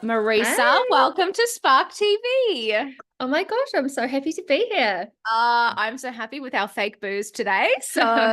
Marisa, Hi. welcome to Spark TV. Oh my gosh, I'm so happy to be here. I'm so happy with our fake booze today. So,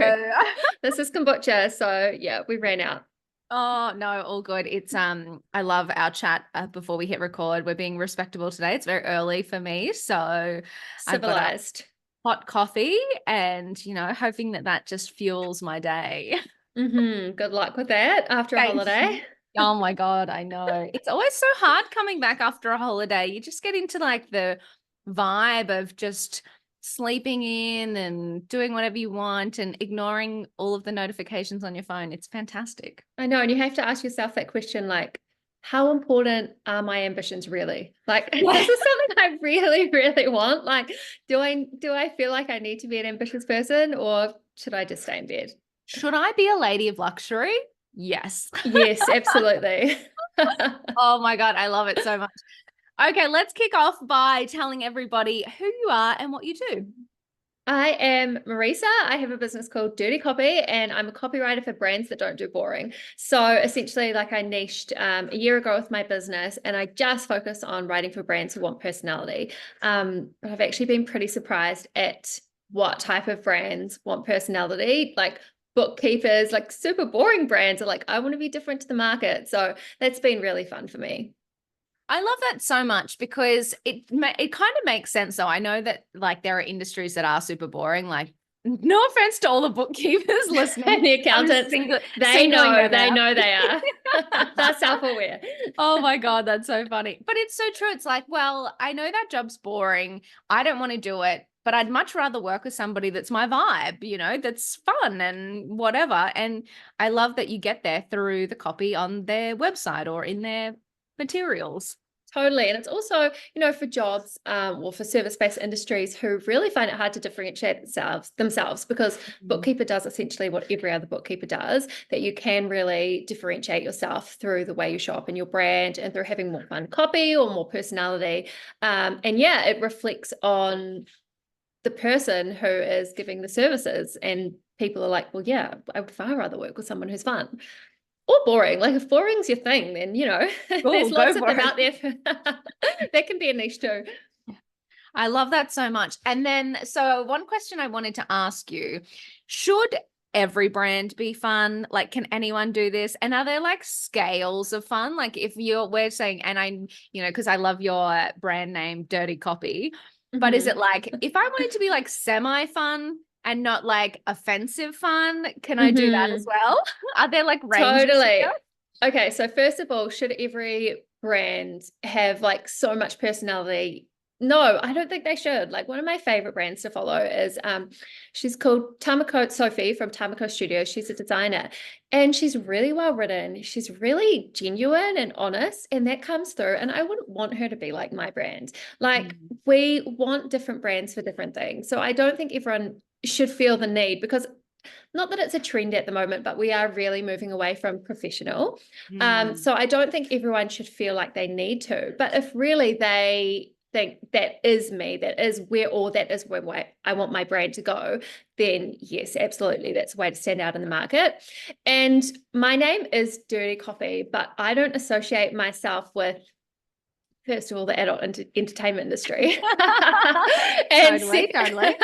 This is kombucha, so yeah, we ran out. oh no, all good. I love our chat before we hit record. We're being respectable today. It's very early for me, so I've got a Civilized. hot coffee, and hoping that that just fuels my day. Good luck with that after a Thank you. holiday. Oh my God, I know. It's always so hard coming back after a holiday. You just get into like the vibe of just sleeping in and doing whatever you want and ignoring all of the notifications on your phone. It's fantastic. I know, and you have to ask yourself that question like, how important are my ambitions really? Like, is Yeah. this something I really, really want? Like, do I feel like I need to be an ambitious person or should I just stay in bed? Should I be a lady of luxury? Yes. Yes, absolutely. Oh my God, I love it so much. Okay, let's kick off by telling everybody who you are and what you do. I am Marisa. I have a business called Dirty Copy, and I'm a copywriter for brands that don't do boring. So essentially, like I niched a year ago with my business, and I just focus on writing for brands who want personality. But I've actually been pretty surprised at what type of brands want personality. Like bookkeepers, like super boring brands are like, I want to be different to the market. So that's been really fun for me. I love that so much because it kind of makes sense though. I know that like there are industries that are super boring. Like no offense to all the bookkeepers listening. The I'm just accountants, they singling know, them they out. know they are. They're self-aware. Oh my God, that's so funny. But it's so true. It's like, well, I know that job's boring. I don't want to do it, but I'd much rather work with somebody that's my vibe, that's fun and whatever. And I love that you get there through the copy on their website or in their materials. Totally. And it's also, for jobs or for service-based industries who really find it hard to differentiate themselves because Mhm. bookkeeper does essentially what every other bookkeeper does, that you can really differentiate yourself through the way you show up in your brand and through having more fun copy or more personality. And yeah, it reflects on the person who is giving the services. And people are like, well, yeah, I would far rather work with someone who's fun. Or boring. Like if boring's your thing, then there's Cool, lots go of for them it. out there. That can be a niche too. I love that so much. And then, so one question I wanted to ask you, should every brand be fun? Like, can anyone do this? And are there like scales of fun? Like if we're saying, and because I love your brand name, Dirty Copy, but is it Hmm. like, if I wanted to be like semi-fun and not like offensive fun, can I do that as Hmm. well? Are there like ranges here? Totally. Okay, so first of all, should every brand have like so much personality? No, I don't think they should. Like one of my favorite brands to follow is she's called Tamako Sophie from Tamako Studios. She's a designer and she's really well written. She's really genuine and honest, and that comes through. And I wouldn't want her to be like my brand. Like Mm. we want different brands for different things. So I don't think everyone should feel the need because not that it's a trend at the moment, but we are really moving away from professional. Mm. So I don't think everyone should feel like they need to. But if really they think that is me, that is where, or that is where I want my brand to go, then yes, absolutely, that's a way to stand out in the market. And my name is Dirty Coffee, but I don't associate myself with, first of all, the adult entertainment industry. And Totally, totally.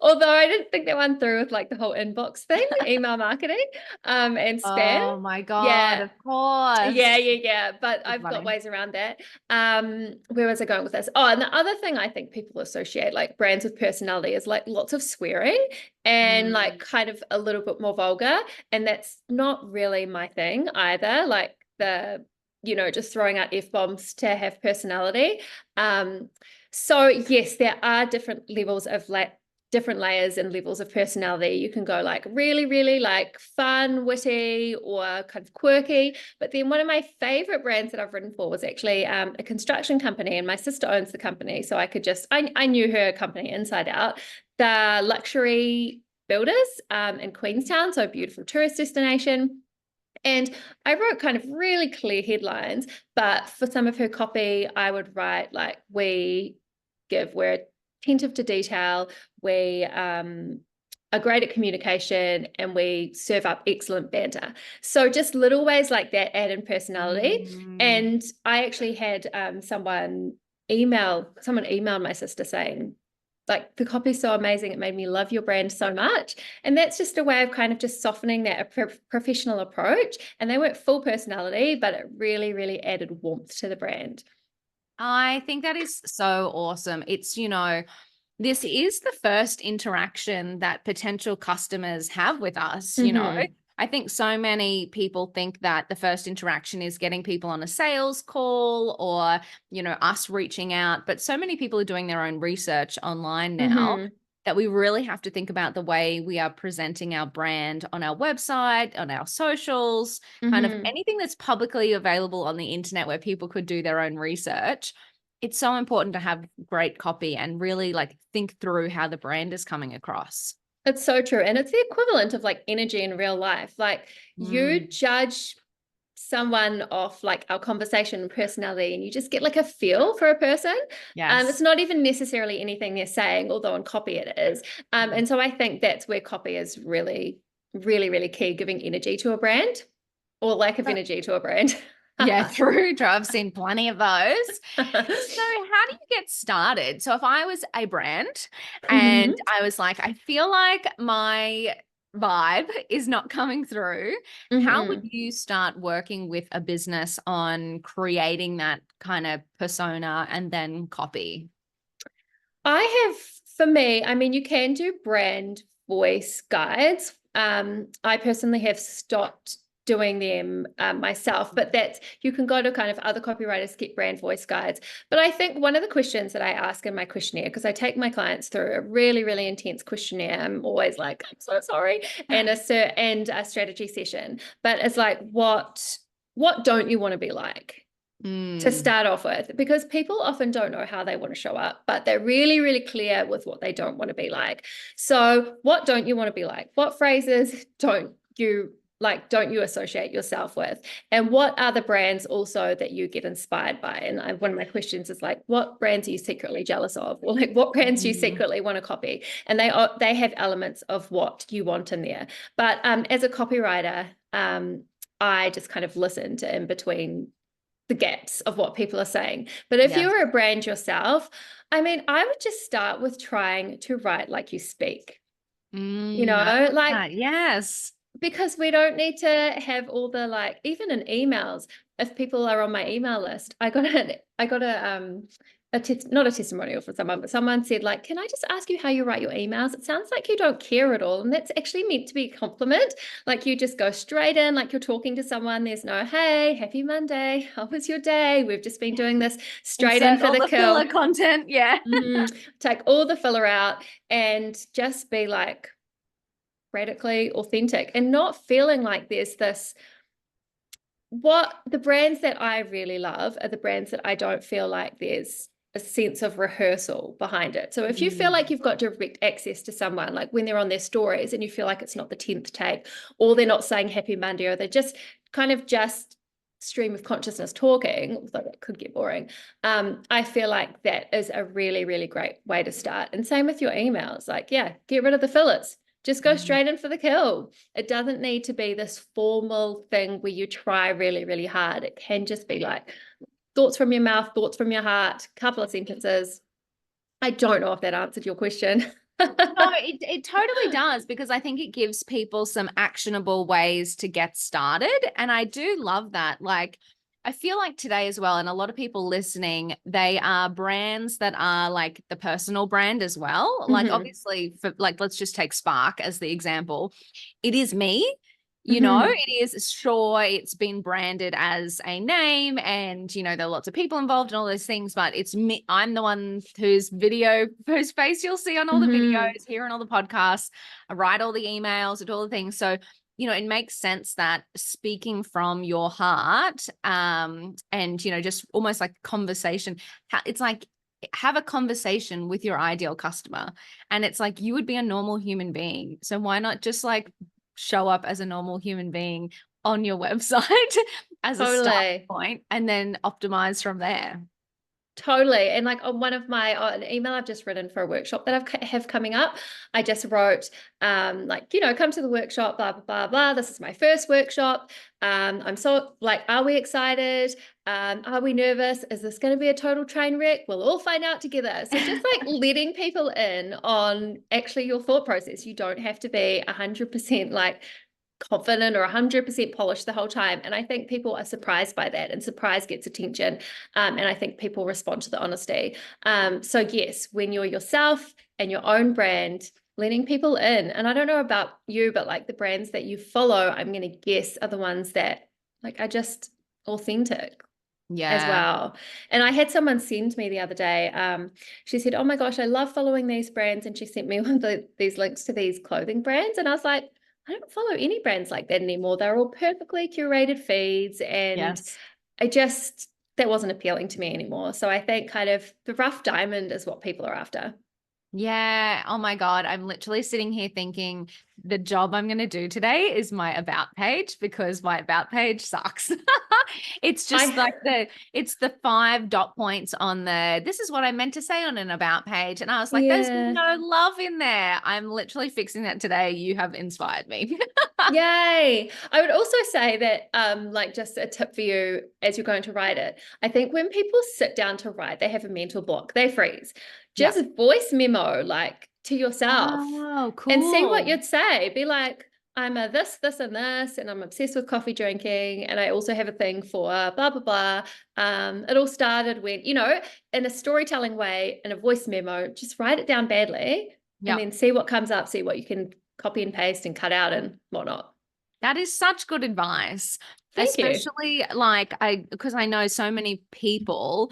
although I didn't think that one through with like the whole inbox thing, email marketing, and spam. Oh my God, Yeah. of course. Yeah. But So I've got funny. ways around that. Where was I going with this? Oh, and the other thing I think people associate like brands with personality is like lots of swearing and like Mm. kind of a little bit more vulgar. And that's not really my thing either. Like just throwing out F-bombs to have personality. Um, so yes, there are different levels of like different layers and levels of personality. You can go like really, really like fun, witty, or kind of quirky. But then one of my favorite brands that I've written for was actually a construction company, and my sister owns the company. So I knew her company inside out. The luxury builders in Queenstown, so a beautiful tourist destination. And I wrote kind of really clear headlines, but for some of her copy, I would write like, we're attentive to detail. We are great at communication, and we serve up excellent banter. So just little ways like that add in personality. Mm. And I actually had someone emailed my sister saying, like, the copy's so amazing, it made me love your brand so much. And that's just a way of kind of just softening that professional approach. And they weren't full personality, but it really, really added warmth to the brand. I think that is so awesome. It's, this is the first interaction that potential customers have with us. Mm-hmm. I think so many people think that the first interaction is getting people on a sales call or, us reaching out. But so many people are doing their own research online now Mm-hmm. that we really have to think about the way we are presenting our brand on our website, on our socials, kind of Mm-hmm. anything that's publicly available on the internet where people could do their own research. It's so important to have great copy and really like think through how the brand is coming across. It's so true. And it's the equivalent of like energy in real life. Like you Mm, judge someone off like our conversation and personality, and you just get like a feel for a person. It's yes. not even necessarily anything they're saying, although on copy it is. Mm. And so I think that's where copy is really, really, really key, giving energy to a brand or lack of energy to a brand. Yeah, true. I've seen plenty of those. So, how do you get started? So, if I was a brand and Hmm. I was like, I feel like my vibe is not coming through, how would Hmm. you start working with a business on creating that kind of persona and then copy? I have, for me, I mean, you can do brand voice guides. I personally have stopped doing them myself, but that's, you can go to kind of other copywriters get brand voice guides. But I think one of the questions that I ask in my questionnaire, because I take my clients through a really, really intense questionnaire, I'm always like, I'm so sorry, and a strategy session. But it's like, what don't you want to be like? To Mm, start off with, because people often don't know how they want to show up, but they're really, really clear with what they don't want to be like. So, what don't you want to be like? What phrases don't you associate yourself with? And what are the brands also that you get inspired by? And one of my questions is like, what brands are you secretly jealous of? Or like, what brands do you mm, secretly want to copy? And they have elements of what you want in there. But as a copywriter, I just kind of listen to in between the gaps of what people are saying. But if you yes. were a brand yourself, I mean, I would just start with trying to write like you speak, I love like, that. Yes. because we don't need to have all the like, even in emails, if people are on my email list, not a testimonial for someone, but someone said like, can I just ask you how you write your emails? It sounds like you don't care at all. And that's actually meant to be a compliment. Like you just go straight in, like you're talking to someone. There's no, hey, happy Monday. How was your day? We've just been doing this, straight in Insert for all the the filler kill. content. Yeah. Take all the filler out and just be like radically authentic and not feeling like there's this. What the brands that I really love are the brands that I don't feel like there's a sense of rehearsal behind it. So if you feel like Mm. you've got direct access to someone, like when they're on their stories and you feel like it's not the 10th take, or they're not saying happy Monday, or they're just kind of just stream of consciousness talking, although that could get boring. I feel like that is a really, really great way to start. And same with your emails. Like, yeah, get rid of the fillers. Just go Mm. straight in for the kill. It doesn't need to be this formal thing where you try really, really hard. It can just be like thoughts from your mouth, thoughts from your heart, couple of sentences. I don't know if that answered your question. No, it totally does because I think it gives people some actionable ways to get started. And I do love that. Like, I feel like today as well, and a lot of people listening, they are brands that are like the personal brand as well. Like, Hmm. obviously, for like, let's just take Spark as the example. It is me. Hmm. It is sure it's been branded as a name and, there are lots of people involved and all those things, but it's me. I'm the one whose face you'll see on all the Hmm. videos, here on all the podcasts. I write all the emails, I do all the things. So, it makes sense that speaking from your heart, and, just almost like conversation, it's like, have a conversation with your ideal customer. And it's like, you would be a normal human being. So why not just like show up as a normal human being on your website as a start Totally. point and then optimize from there. Totally. And like on one of my an email I've just written for a workshop that have coming up, I just wrote like, come to the workshop, blah, blah, blah, blah. This is my first workshop. I'm so like, are we excited? Are we nervous? Is this going to be a total train wreck? We'll all find out together. So just like letting people in on actually your thought process. You don't have to be 100% like confident or 100% polished the whole time. And I think people are surprised by that, and surprise gets attention. And I think people respond to the honesty. So yes, when you're yourself and your own brand, letting people in. And I don't know about you, but like the brands that you follow, I'm going to guess are the ones that like are just authentic as Yeah. well. And I had someone send me the other day, she said, oh my gosh, I love following these brands. And she sent me one of these links to these clothing brands. And I was like, I don't follow any brands like that anymore. They're all perfectly curated feeds. And Yes. that wasn't appealing to me anymore. So I think kind of the rough diamond is what people are after. Yeah. Oh my God. I'm literally sitting here thinking the job I'm going to do today is my about page, because my about page sucks. It's just I like it's the 5 dot points on this is what I meant to say on an about page. And I was like, there's yeah. no love in there. I'm literally fixing that today. You have inspired me. Yay. I would also say that like just a tip for you as you're going to write it. I think when people sit down to write, they have a mental block. They freeze. Yeah. Just voice memo like to yourself Oh, and see what cool. you'd say. Be like, I'm a this, this, and this, and I'm obsessed with coffee drinking, and I also have a thing for blah, blah, blah. It all started when, in a storytelling way, in a voice memo, just write it down badly and Yeah. then see what comes up, see what you can copy and paste and cut out and whatnot. That is such good advice, Thank you. especially like because I know so many people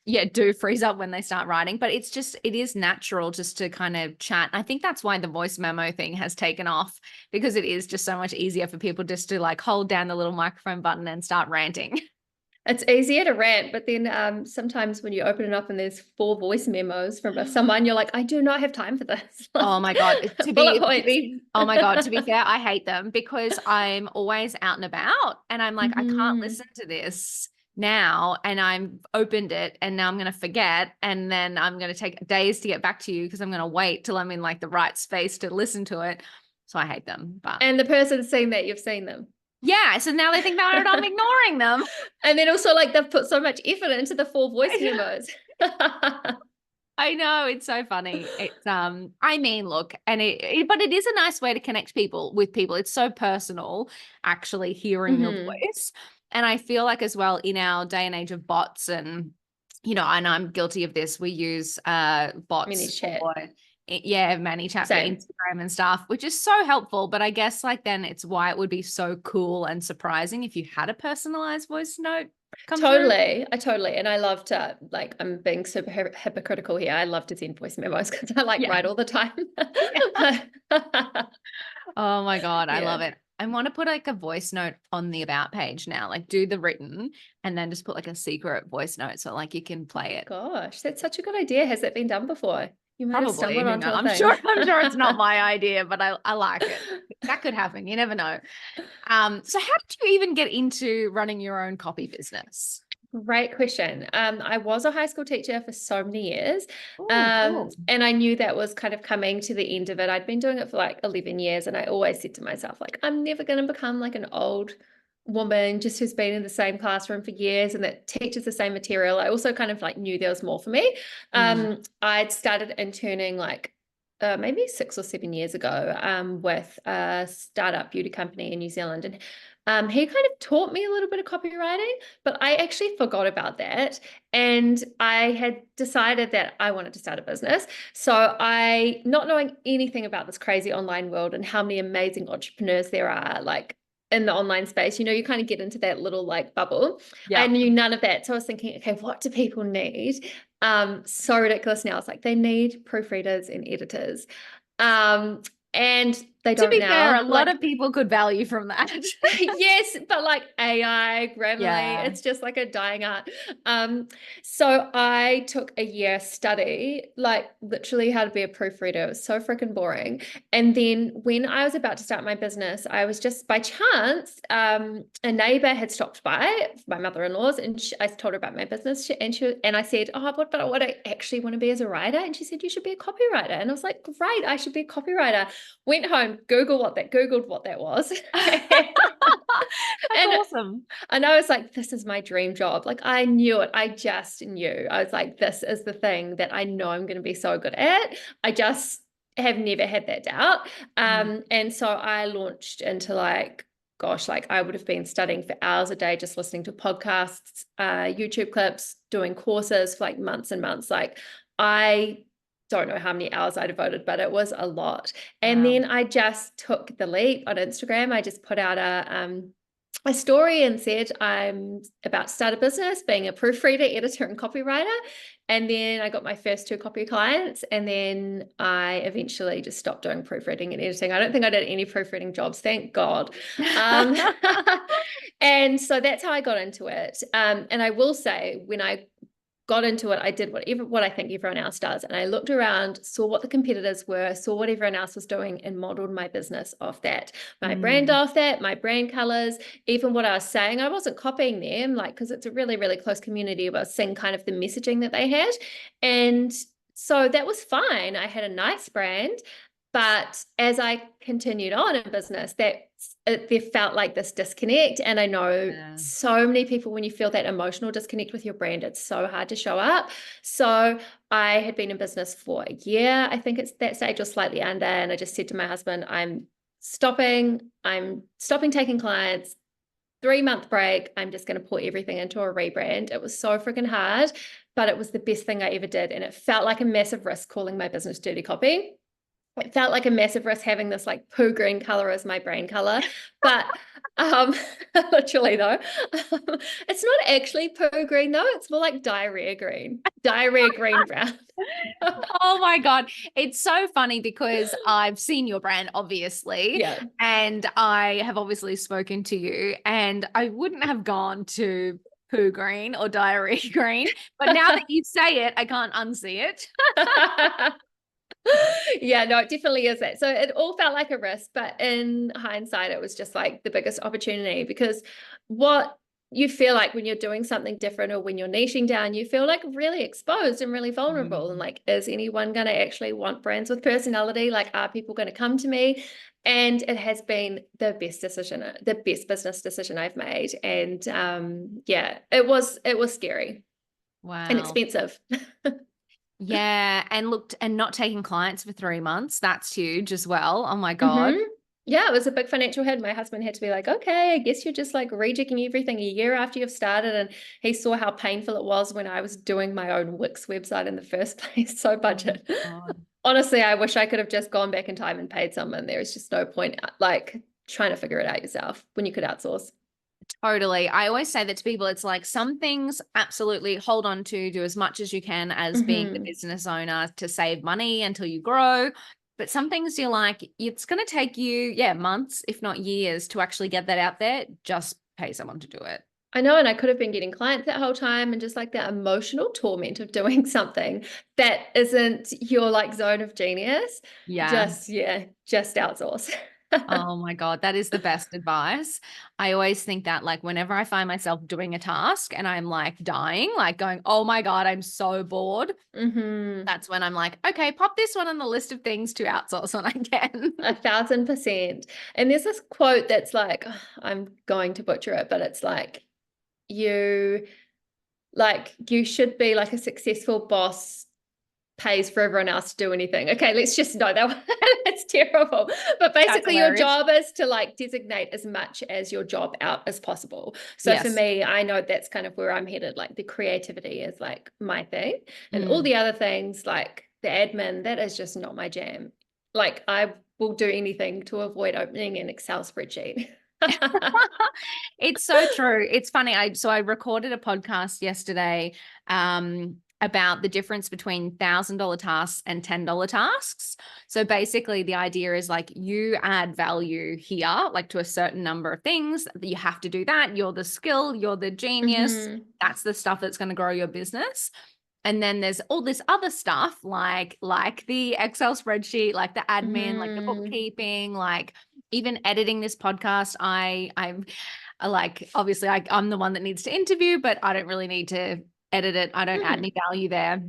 yeah, do freeze up when they start writing, but it is natural just to kind of chat. I think that's why the voice memo thing has taken off, because it is just so much easier for people just to like hold down the little microphone button and start ranting. It's easier to rant, but then sometimes when you open it up and there's 4 voice memos from someone, you're like, I do not have time for this. Oh my God. Bullet points. Oh my God. To be fair, I hate them because I'm always out and about and I'm like, I can't Mhm. listen to this now. And I've opened it and now I'm going to forget. And then I'm going to take days to get back to you because I'm going to wait till I'm in like the right space to listen to it. So I hate them. But And the person's seen that you've seen them. yeah. So now they think that I'm ignoring them. And then also like they've put so much effort into the 4 voice memos. I know, it's so funny. It's I mean, look, and but it is a nice way to connect people with people. It's so personal actually hearing your Mhm. voice. And I feel like as well in our day and age of bots and and I'm guilty of this. We use Mini bots chat. for yeah, ManyChat for Same. Instagram and stuff, which is so helpful. But I guess like then it's why it would be so cool and surprising if you had a personalized voice note come through. Totally. And I love to like I'm being super hypocritical here. I love to send voice memos because I like Yeah. write all the time. Yeah. Oh my God, I Yeah. love it. I want to put like a voice note on the about page now, like do the written and then just put like a secret voice note so like you can play it. Gosh, that's such a good idea. Has that been done before? You might have Probably, stumbled who onto knows? a I'm sure thing. I'm sure it's not my idea, but I like it. That could happen. You never know. So how did you even get into running your own copy business? Great question. I was a high school teacher for so many years. Oh, cool. And I knew that was kind of coming to the end of it. I'd been doing it for like 11 years, and I always said to myself, like, I'm never going to become like an old woman just who's been in the same classroom for years and that teaches the same material. I also kind of like knew there was more for me. Mm, I'd started interning like maybe 6 or 7 years ago with a startup beauty company in New Zealand. And he kind of taught me a little bit of copywriting, but I actually forgot about that. And I had decided that I wanted to start a business. So not knowing anything about this crazy online world and how many amazing entrepreneurs there are, like in the online space, you kind of get into that little like bubble. I yeah. knew none of that. So I was thinking, okay, what do people need? So ridiculous now. It's like they need proofreaders and editors. Um, and They To don't be fair, a now. lot Like, of people could value from that. yes, but like AI, Grammarly, Yeah. it's just like a dying art. So I took a year study, like literally how to be a proofreader. It was so freaking boring. And then when I was about to start my business, I was just by chance, a neighbor had stopped by, my mother-in-law's, and I told her about my business, and I said, "Oh, what I actually want to be as a writer," and she said, "You should be a copywriter," and I was like, "Great, I should be a copywriter." Went home, Googled what that was. That's And awesome. and I was like, this is my dream job. Like I knew it. I just knew. I was like, this is the thing that I know I'm going to be so good at. I just have never had that doubt. Mm. And so I launched into like, gosh, like I would have been studying for hours a day, just listening to podcasts, YouTube clips, doing courses for like months and months. Like I don't know how many hours I devoted, but it was a lot. And Wow. then I just took the leap on Instagram. I just put out a story and said I'm about to start a business, being a proofreader, editor, and copywriter. And then I got my first 2 copy clients, and then I eventually just stopped doing proofreading and editing. I don't think I did any proofreading jobs, thank God. Um, and so that's how I got into it. And I will say, when I got into it, I did what I think everyone else does. And I looked around, saw what the competitors were, saw what everyone else was doing, and modeled my business off that, my brand Mm. off that, my brand colors, even what I was saying. I wasn't copying them, like, because it's a really, really close community, but I was seeing kind of the messaging that they had. And so that was fine. I had a nice brand. But as I continued on in business, there felt like this disconnect. And I know Yeah. so many people, when you feel that emotional disconnect with your brand, it's so hard to show up. So I had been in business for a year. I think it's that stage or slightly under. And I just said to my husband, I'm stopping taking clients. 3-month break. I'm just going to put everything into a rebrand. It was so freaking hard, but it was the best thing I ever did. And it felt like a massive risk calling my business Dirty Copy. It felt like a massive risk having this like poo green color as my brain color, but um literally though, it's not actually poo green though. It's more like diarrhea green brown. Oh my God. It's so funny because I've seen your brand, obviously, Yeah. and I have obviously spoken to you, and I wouldn't have gone to poo green or diarrhea green. But now that you say it, I can't unsee it. Yeah, no, it definitely is that. So it all felt like a risk, but in hindsight, it was just like the biggest opportunity, because what you feel like when you're doing something different, or when you're niching down, you feel like really exposed and really vulnerable. And Mm. like, is anyone going to actually want brands with personality? Like, are people going to come to me? And it has been the best business decision I've made. And yeah, it was scary and Wow. expensive. Yeah. And looked, and not taking clients for 3 months. That's huge as well. Oh my God. Mm-hmm. Yeah, it was a big financial hit. My husband had to be like, okay, I guess you're just like rejigging everything a year after you've started. And he saw how painful it was when I was doing my own Wix website in the first place. So Oh my budget. God. Honestly, I wish I could have just gone back in time and paid someone. There is just no point like trying to figure it out yourself when you could outsource. Totally. I always say that to people. It's like some things absolutely hold on to, do as much as you can as being the Mm-hmm. business owner to save money until you grow. But some things you're like, it's going to take you, yeah, months, if not years, to actually get that out there. Just pay someone to do it. I know, and I could have been getting clients that whole time, and just like that emotional torment of doing something that isn't your like zone of genius. Yeah. Just outsource. Oh my God, that is the best advice. I always think that like whenever I find myself doing a task and I'm like dying, like going, oh my God, I'm so bored. Mm-hmm. That's when I'm like, okay, pop this one on the list of things to outsource when I can. 1,000%. And there's this quote that's like, I'm going to butcher it, but it's you you should be like a successful boss pays for everyone else to do anything. Okay, let's just know that that's terrible. But That's basically your hilarious. job is to like designate as much as your job out as possible. So for Yes. me, I know that's kind of where I'm headed. Like the creativity is like my thing. And all Mm. the other things like the admin, that is just not my jam. Like I will do anything to avoid opening an Excel spreadsheet. It's so true. It's funny. I recorded a podcast yesterday. about the difference between $1,000 tasks and $10 tasks. So basically the idea is like you add value here, like to a certain number of things. You have to do that. You're the skill, you're the genius. Mhm. That's the stuff that's going to grow your business. And then there's all this other stuff like the Excel spreadsheet, like the admin, like the Mhm. bookkeeping, like even editing this podcast. I'm like, obviously I'm the one that needs to interview, but I don't really need to edit it. I don't add Hmm. any value there.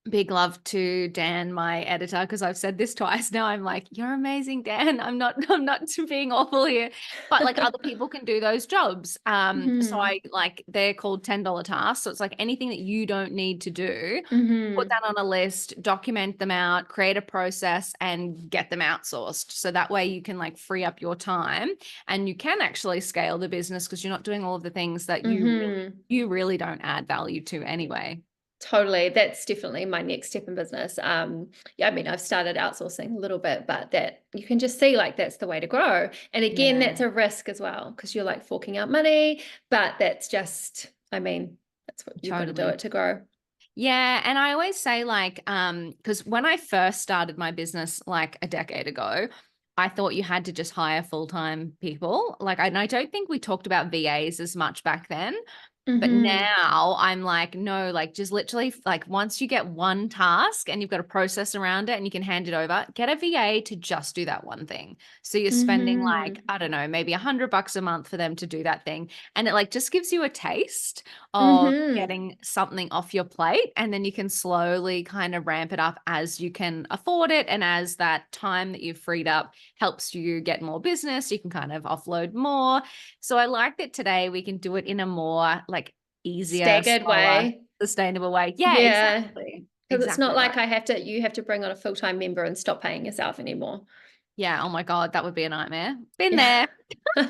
Big love to Dan, my editor, because I've said this twice now. I'm like, you're amazing, Dan. I'm not being awful here. But like other people can do those jobs. So Mhm. I like they're called $10 tasks. So it's like anything that you don't need to do, put Mhm. that on a list, document them out, create a process, and get them outsourced. So that way you can like free up your time and you can actually scale the business because you're not doing all of the things that Mhm. you really don't add value to anyway. Totally. That's definitely my next step in business. Yeah, I mean, I've started outsourcing a little bit, but that you can just see like that's the way to grow. And again, Yeah, that's a risk as well because you're like forking out money, but that's just, I mean, that's what you've got to do totally. it to grow. Yeah, and I always say like because when I first started my business like a decade ago, I thought you had to just hire full-time people. Like and I don't think we talked about VAs as much back then. But Mm-hmm. now I'm like, no, like just literally like once you get one task and you've got a process around it and you can hand it over, get a VA to just do that one thing. So you're spending like, Mm-hmm. I don't know, maybe $100 a month for them to do that thing. And it like just gives you a taste of Mm-hmm. getting something off your plate. And then you can slowly kind of ramp it up as you can afford it. And as that time that you've freed up helps you get more business, you can kind of offload more. So I like that today we can do it in a more like easier, Staggered slower, way. sustainable way. Yeah, Yeah. exactly. Because it's not Exactly right. like you have to bring on a full-time member and stop paying yourself anymore. Yeah. Oh my God, that would be a nightmare. Been Yeah. there.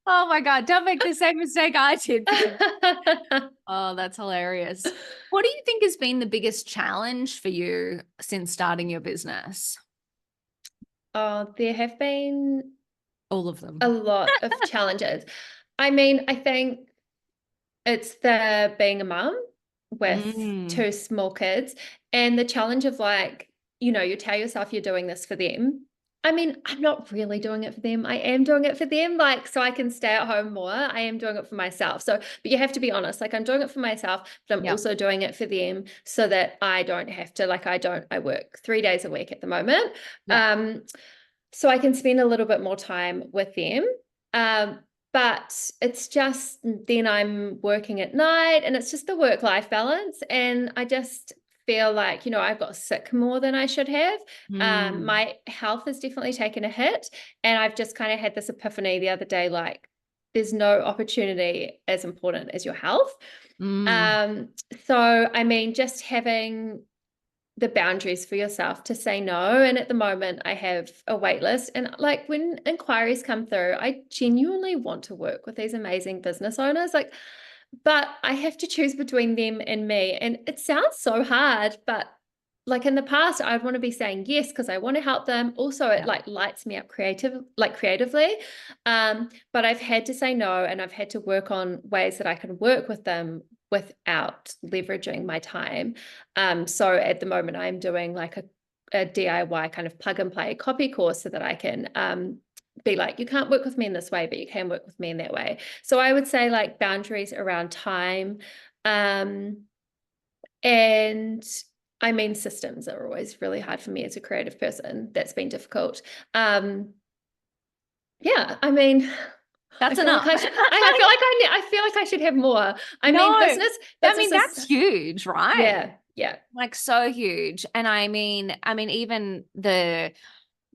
Oh my God, don't make the same mistake I did, people. Oh, that's hilarious. What do you think has been the biggest challenge for you since starting your business? Oh, there have been All of a them. lot of challenges. I mean, I think it's the being a mum with Mm, two small kids and the challenge of like, you tell yourself you're doing this for them. I mean, I'm not really doing it for them. I am doing it for them, like, so I can stay at home more. I am doing it for myself. So, but you have to be honest, like, I'm doing it for myself, but I'm yeah. also doing it for them so that I don't have to, like, I work 3 days a week at the moment. Yeah. Um, so I can spend a little bit more time with them. Um, but it's just then I'm working at night and it's just the work-life balance. And I just feel like, I've got sick more than I should have. Mm, My health has definitely taken a hit. And I've just kind of had this epiphany the other day, like, there's no opportunity as important as your health. mm, Um, so I mean, just having the boundaries for yourself to say no. And at the moment, I have a wait list. And like when inquiries come through, I genuinely want to work with these amazing business owners. Like, but I have to choose between them and me. And it sounds so hard, but like in the past, I'd want to be saying yes because I want to help them. Also, it yeah. like lights me up creatively. But I've had to say no, and I've had to work on ways that I can work with them without leveraging my time. So at the moment, I'm doing like a DIY kind of plug and play copy course so that I can be like, you can't work with me in this way, but you can work with me in that way. So I would say like boundaries around time. Um, and I mean, systems are always really hard for me as a creative person. That's been difficult. Yeah, I mean, I That's feel like enough. I feel like I should have more. I No, mean, I mean businesses, that's huge, right? yeah, yeah. Like so huge. And I mean even the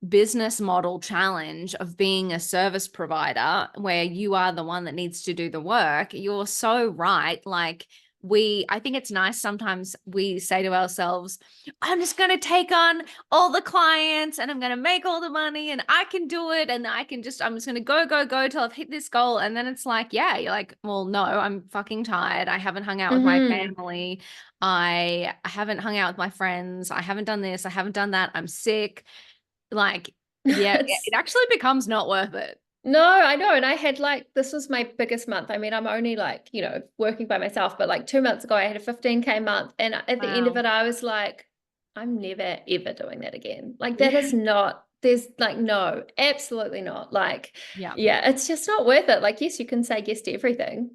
business model challenge of being a service provider where you are the one that needs to do the work, you're so right. Like I think it's nice sometimes we say to ourselves, I'm just going to take on all the clients and I'm going to make all the money and I can do it and I'm just going to go till I've hit this goal. And then it's like, yeah, you're like, well, no, I'm fucking tired. I haven't hung out with my Hmm. family. I haven't hung out with my friends. I haven't done this. I haven't done that. I'm sick. Like, yeah, it It's actually becomes not worth it. No, I know. And I had like, this was my biggest month. I mean, I'm only like, working by myself, but like 2 months ago, I had a 15K month. And at the end of Wow. it, I was like, I'm never, ever doing that again. Like, that Yeah. is not, there's like, no, absolutely not. Like, Yeah. yeah, it's just not worth it. Like, yes, you can say yes to everything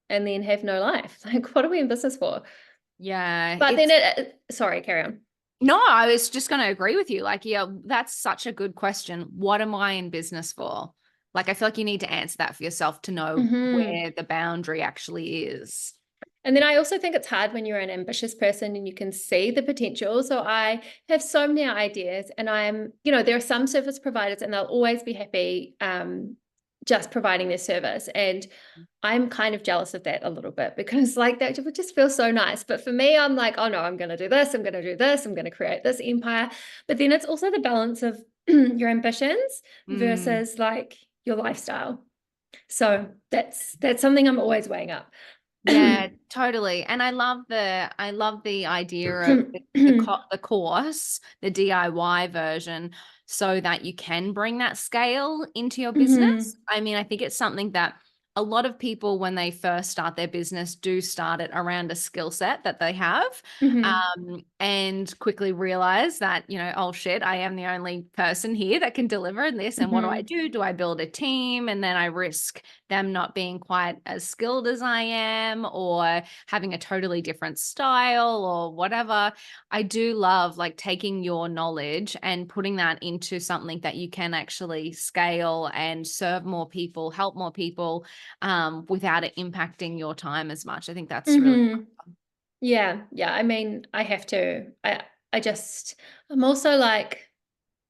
and then have no life. Like, what are we in business for? Yeah. But then It's sorry, carry on. no, I was just going to agree with you. Like, yeah, that's such a good question. What am I in business for? Like, I feel like you need to answer that for yourself to know Hmm. where the boundary actually is. And then I also think it's hard when you're an ambitious person and you can see the potential. So I have so many ideas, and there are some service providers and they'll always be happy just providing their service. And I'm kind of jealous of that a little bit because like that would just feel so nice. But for me, I'm like, oh no, I'm going to do this. I'm going to do this. I'm going to create this empire. But then it's also the balance of your ambitions Mm. versus like your lifestyle. So that's something I'm always weighing up. Yeah, totally. And I love the idea of the course, the DIY version, so that you can bring that scale into your business. Hmm. I mean, I think it's something that a lot of people, when they first start their business, do start it around a skill set that they have, Hmm. and quickly realize that, oh shit, I am the only person here that can deliver this. And what do I Hmm. do? Do I build a team? And then I risk them not being quite as skilled as I am, or having a totally different style or whatever. I do love like taking your knowledge and putting that into something that you can actually scale and serve more people, help more people, without it impacting your time as much. I think that's really Hmm. Yeah, yeah. I mean, I have to. I'm also like,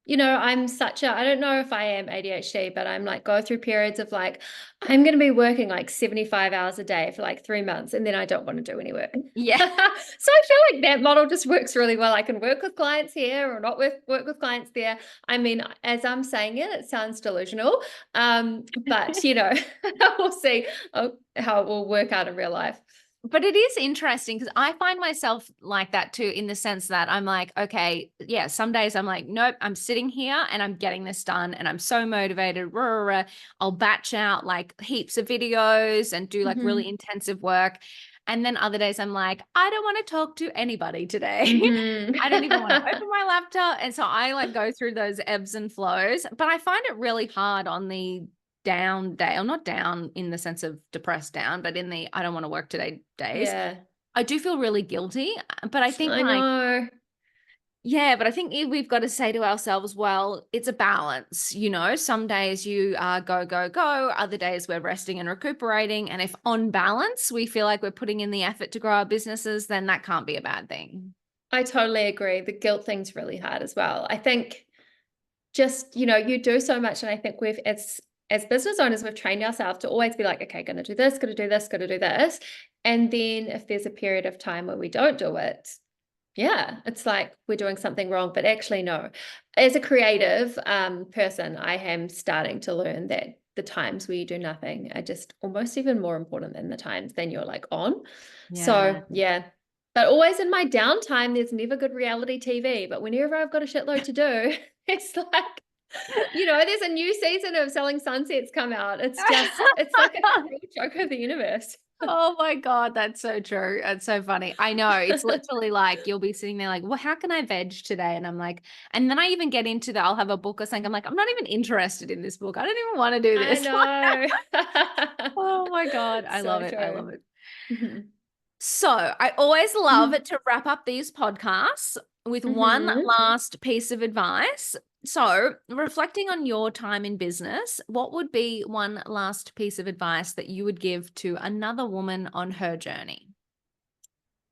I don't know if I am ADHD, but I'm like go through periods of like, I'm going to be working like 75 hours a day for like 3 months and then I don't want to do any work. yeah. So I feel like that model just works really well. I can work with clients here or not work with clients there. I mean, as I'm saying it, it sounds delusional. But we'll see how it will work out in real life. But it is interesting because I find myself like that too, in the sense that I'm like, okay, yeah, some days I'm like, nope, I'm sitting here and I'm getting this done and I'm so motivated. Rah, rah, rah. I'll batch out like heaps of videos and do like really Hmm. intensive work. And then other days I'm like, I don't want to talk to anybody today. Hmm. I don't even want to open my laptop. And so I like go through those ebbs and flows. But I find it really hard on the down day, or not down in the sense of depressed down, but in the I don't want to work today days. Yeah, I do feel really guilty, but I think I like, know. yeah, but I think we've got to say to ourselves, well, it's a balance. Some days you are go, go, go. Other days we're resting and recuperating. And if on balance, we feel like we're putting in the effort to grow our businesses, then that can't be a bad thing. I totally agree. The guilt thing's really hard as well. I think just, you do so much. And I think as business owners, we've trained ourselves to always be like, okay, gonna do this, gonna do this, gonna do this. And then if there's a period of time where we don't do it, yeah, it's like we're doing something wrong. But actually, no. As a creative person, I am starting to learn that the times where you do nothing are just almost even more important than the times then you're like on. Yeah. So yeah. But always in my downtime, there's never good reality TV. But whenever I've got a shitload to do, it's like, there's a new season of Selling Sunsets come out. It's like a real joke of the universe. Oh my God, that's so true. That's so funny. I know. It's literally like you'll be sitting there like, well, how can I veg today? And I'm like, and then I even get into I'll have a book or something. I'm like, I'm not even interested in this book. I don't even want to do I this. know. Oh my God. I love So it. I love true. it. Hmm. So I always love to wrap up these podcasts with one Hmm. last piece of advice. So, reflecting on your time in business, what would be one last piece of advice that you would give to another woman on her journey?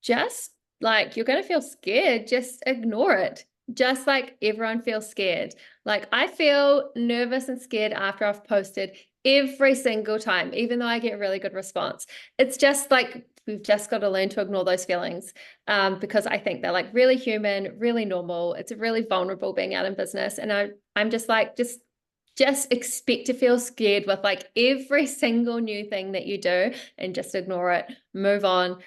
Just like you're going to feel scared, just ignore it. Just like everyone feels scared. Like I feel nervous and scared after I've posted every single time, even though I get really good response. It's just like we've just got to learn to ignore those feelings because I think they're like really human, really normal. It's really vulnerable being out in business. And I'm just like, just expect to feel scared with like every single new thing that you do and just ignore it, move on,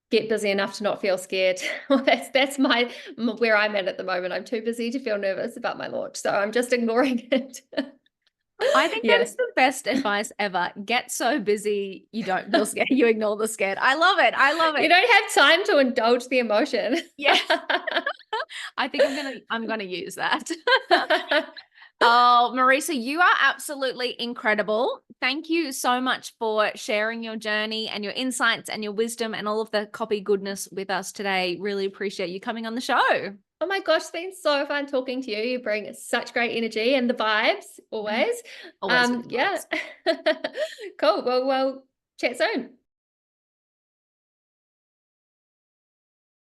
get busy enough to not feel scared. Well, that's where I'm at the moment. I'm too busy to feel nervous about my launch, so I'm just ignoring it. I think that is Yes. the best advice ever. Get so busy you don't feel scared. You ignore the scared. I love it. I love You it. don't have time to indulge the emotion. Yeah. I think I'm gonna use that. Oh, Marisa, you are absolutely incredible. Thank you so much for sharing your journey and your insights and your wisdom and all of the copy goodness with us today. Really appreciate you coming on the show. Oh my gosh, it's been so fun talking to you. You bring such great energy and the vibes always. Always with the Yeah. vibes. Cool. Well, chat soon.